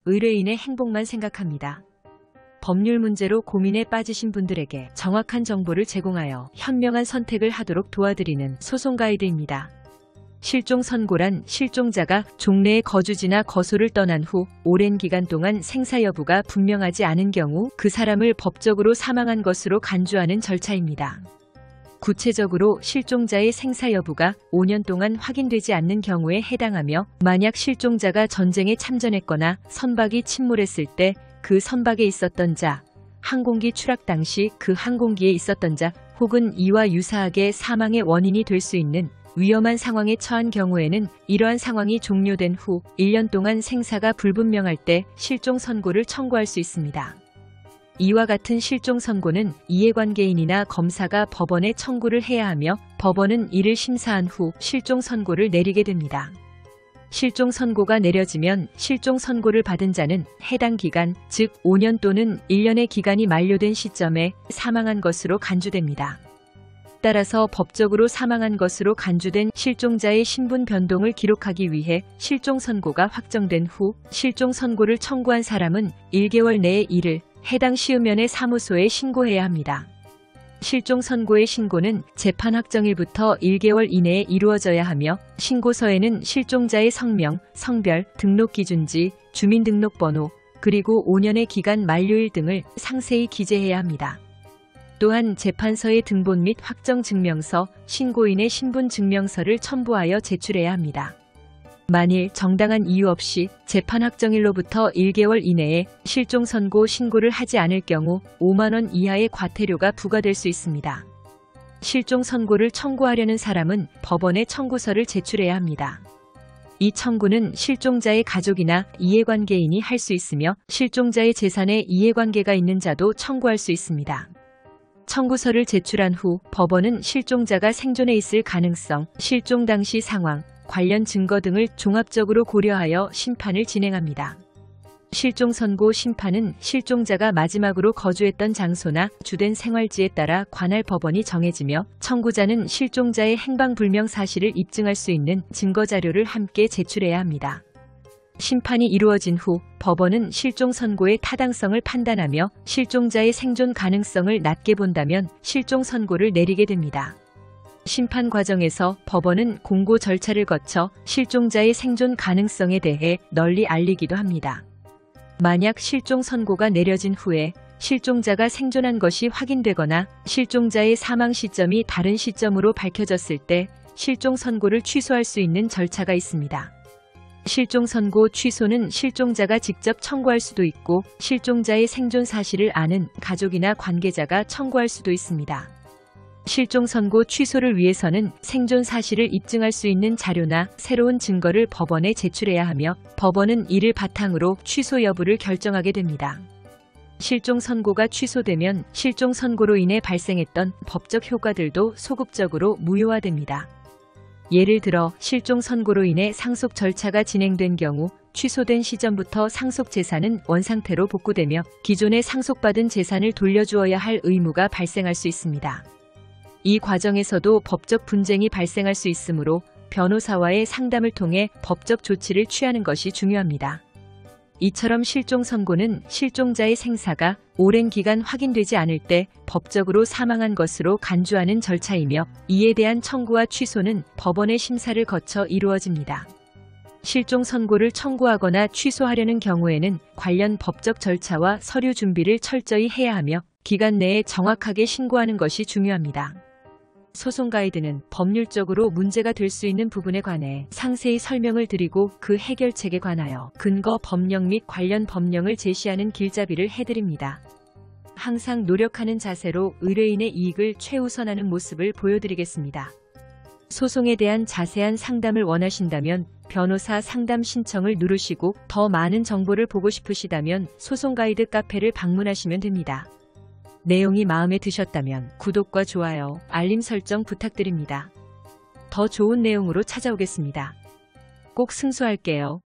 의뢰인의 행복만 생각합니다. 법률 문제로 고민에 빠지신 분들에게 정확한 정보를 제공하여 현명한 선택을 하도록 도와드리는 소송 가이드입니다. 실종 선고란 실종자가 종래의 거주지나 거소를 떠난 후 오랜 기간 동안 생사 여부가 분명하지 않은 경우 그 사람을 법적으로 사망한 것으로 간주하는 절차입니다. 구체적으로 실종자의 생사 여부가 5년 동안 확인되지 않는 경우에 해당하며, 만약 실종자가 전쟁에 참전했거나 선박이 침몰했을 때 그 선박에 있었던 자, 항공기 추락 당시 그 항공기에 있었던 자, 혹은 이와 유사하게 사망의 원인이 될 수 있는 위험한 상황에 처한 경우에는 이러한 상황이 종료된 후 1년 동안 생사가 불분명할 때 실종 선고를 청구할 수 있습니다. 이와 같은 실종 선고는 이해관계인이나 검사가 법원에 청구를 해야 하며, 법원은 이를 심사한 후 실종 선고를 내리게 됩니다. 실종 선고가 내려지면 실종 선고를 받은 자는 해당 기간, 즉 5년 또는 1년의 기간이 만료된 시점에 사망한 것으로 간주됩니다. 따라서 법적으로 사망한 것으로 간주된 실종자의 신분 변동을 기록하기 위해 실종 선고가 확정된 후 실종 선고를 청구한 사람은 1개월 내에 이를 해당 시의면의 사무소에 신고해야 합니다. 실종 선고의 신고는 재판 확정일부터 1개월 이내에 이루어져야 하며, 신고서에는 실종자의 성명, 성별, 등록기준지, 주민등록번호, 그리고 5년의 기간 만료일 등을 상세히 기재해야 합니다. 또한 재판서의 등본 및 확정증명서, 신고인의 신분증명서를 첨부하여 제출해야 합니다. 만일 정당한 이유 없이 재판 확정일로부터 1개월 이내에 실종 선고 신고를 하지 않을 경우 5만 원 이하의 과태료가 부과될 수 있습니다. 실종 선고를 청구하려는 사람은 법원에 청구서를 제출해야 합니다. 이 청구는 실종자의 가족이나 이해관계인이 할 수 있으며, 실종자의 재산에 이해관계가 있는 자도 청구할 수 있습니다. 청구서를 제출한 후 법원은 실종자가 생존해 있을 가능성, 실종 당시 상황, 관련 증거 등을 종합적으로 고려하여 심판을 진행합니다. 실종 선고 심판은 실종자가 마지막으로 거주했던 장소나 주된 생활지에 따라 관할 법원이 정해지며, 청구자는 실종자의 행방불명 사실을 입증할 수 있는 증거자료를 함께 제출해야 합니다. 심판이 이루어진 후 법원은 실종 선고의 타당성을 판단하며 실종자의 생존 가능성을 낮게 본다면 실종 선고를 내리게 됩니다. 심판 과정에서 법원은 공고 절차를 거쳐 실종자의 생존 가능성에 대해 널리 알리기도 합니다. 만약 실종 선고가 내려진 후에 실종자가 생존한 것이 확인되거나 실종자의 사망 시점이 다른 시점으로 밝혀졌을 때 실종 선고를 취소할 수 있는 절차가 있습니다. 실종 선고 취소는 실종자가 직접 청구할 수도 있고, 실종자의 생존 사실을 아는 가족이나 관계자가 청구할 수도 있습니다. 실종 선고 취소를 위해서는 생존 사실을 입증할 수 있는 자료나 새로운 증거를 법원에 제출해야 하며, 법원은 이를 바탕으로 취소 여부를 결정하게 됩니다. 실종 선고가 취소되면 실종 선고로 인해 발생했던 법적 효과들도 소극적으로 무효화됩니다. 예를 들어 실종 선고로 인해 상속 절차가 진행된 경우 취소된 시점부터 상속 재산은 원상태로 복구되며 기존에 상속받은 재산을 돌려주어야 할 의무가 발생할 수 있습니다. 이 과정에서도 법적 분쟁이 발생할 수 있으므로 변호사와의 상담을 통해 법적 조치를 취하는 것이 중요합니다. 이처럼 실종 선고는 실종자의 생사가 오랜 기간 확인되지 않을 때 법적으로 사망한 것으로 간주하는 절차이며, 이에 대한 청구와 취소는 법원의 심사를 거쳐 이루어집니다. 실종 선고를 청구하거나 취소하려는 경우에는 관련 법적 절차와 서류 준비를 철저히 해야 하며 기간 내에 정확하게 신고하는 것이 중요합니다. 소송 가이드는 법률적으로 문제가 될 수 있는 부분에 관해 상세히 설명을 드리고 그 해결책에 관하여 근거 법령 및 관련 법령을 제시하는 길잡이를 해드립니다. 항상 노력하는 자세로 의뢰인의 이익을 최우선하는 모습을 보여드리겠습니다. 소송에 대한 자세한 상담을 원하신다면 변호사 상담 신청을 누르시고, 더 많은 정보를 보고 싶으시다면 소송 가이드 카페를 방문하시면 됩니다. 내용이 마음에 드셨다면 구독과 좋아요, 알림 설정 부탁드립니다. 더 좋은 내용으로 찾아오겠습니다. 꼭 승소할게요.